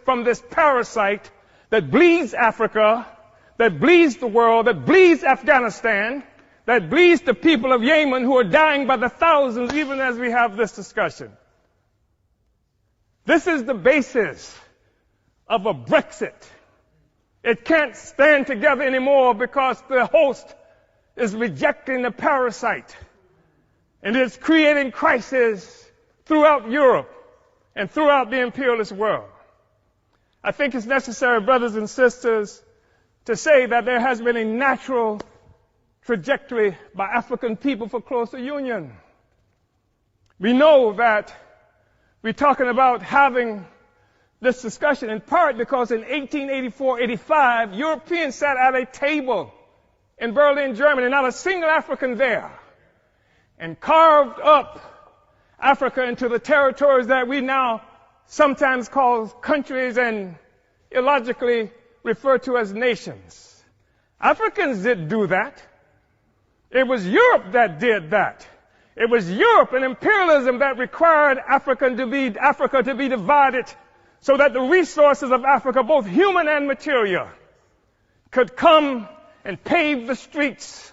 from this parasite that bleeds Africa, that bleeds the world, that bleeds Afghanistan, that bleeds the people of Yemen who are dying by the thousands even as we have this discussion. This is the basis of a Brexit. It can't stand together anymore because the host is rejecting the parasite. And it's creating crisis throughout Europe and throughout the imperialist world. I think it's necessary, brothers and sisters, to say that there has been a natural trajectory by African people for closer union. We know that we're talking about having this discussion in part because in 1884-85, Europeans sat at a table in Berlin, Germany, not a single African there, and carved up Africa into the territories that we now sometimes call countries and illogically refer to as nations. Africans didn't do that. It was Europe that did that. It was Europe and imperialism that required Africa to be divided so that the resources of Africa, both human and material, could come and pave the streets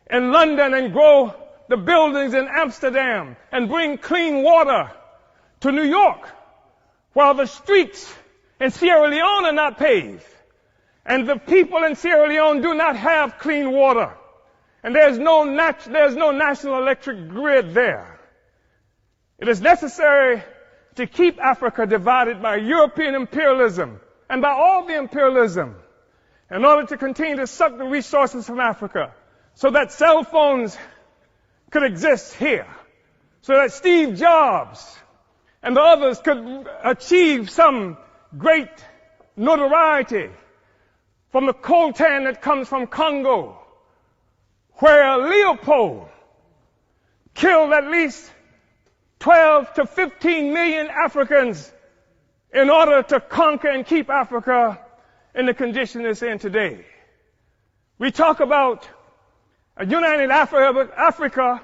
in London and grow the buildings in Amsterdam and bring clean water to New York, while the streets in Sierra Leone are not paved. And the people in Sierra Leone do not have clean water. And there's no national electric grid there. It is necessary to keep Africa divided by European imperialism and by all the imperialism in order to continue to suck the resources from Africa so that cell phones could exist here, so that Steve Jobs and the others could achieve some great notoriety from the coltan that comes from Congo, where Leopold killed at least 12 to 15 million Africans in order to conquer and keep Africa in the condition it's in today. We talk about a united Africa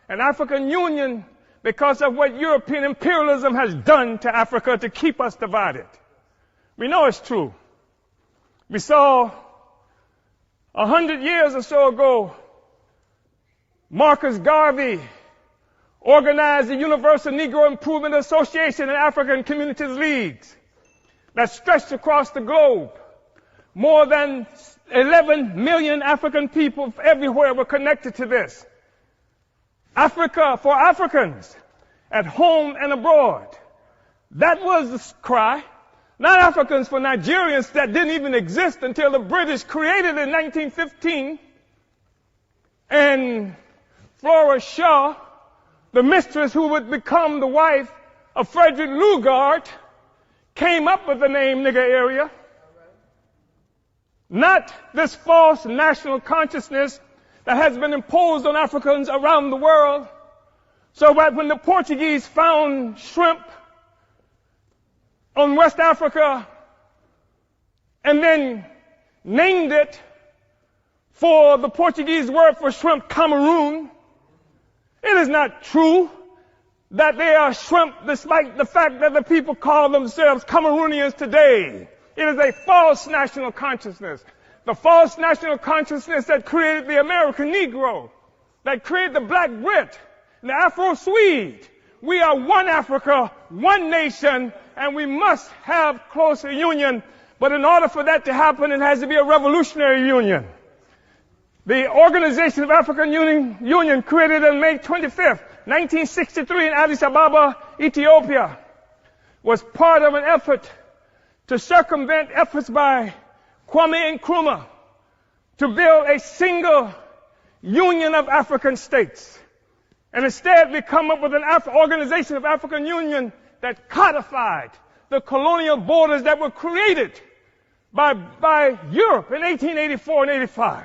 and African Union because of what European imperialism has done to Africa to keep us divided. We know it's true. We saw 100 years or so ago, Marcus Garvey organized the Universal Negro Improvement Association and African Communities Leagues that stretched across the globe. More than 11 million African people everywhere were connected to this. Africa for Africans, at home and abroad. That was the cry. Not Africans for Nigerians that didn't even exist until the British created it in 1915. And Flora Shaw, the mistress who would become the wife of Frederick Lugard, came up with the name nigger area. Not this false national consciousness that has been imposed on Africans around the world. So that when the Portuguese found shrimp on West Africa and then named it for the Portuguese word for shrimp, Cameroon, it is not true that they are shrimp despite the fact that the people call themselves Cameroonians today. It is a false national consciousness. The false national consciousness that created the American Negro, that created the Black Brit, the Afro-Swede. We are one Africa, one nation, and we must have closer union. But in order for that to happen, it has to be a revolutionary union. The Organization of African Union, created on May 25th, 1963 in Addis Ababa, Ethiopia, was part of an effort to circumvent efforts by Kwame Nkrumah to build a single union of African states. And instead, we come up with an Organization of African Union that codified the colonial borders that were created by Europe in 1884 and 85.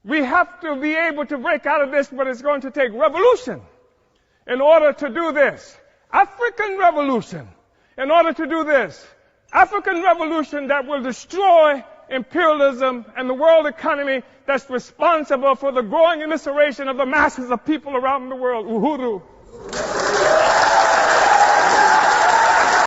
We have to be able to break out of this, but it's going to take revolution in order to do this. African revolution in order to do this. African revolution that will destroy imperialism and the world economy that's responsible for the growing immiseration of the masses of people around the world. Uhuru.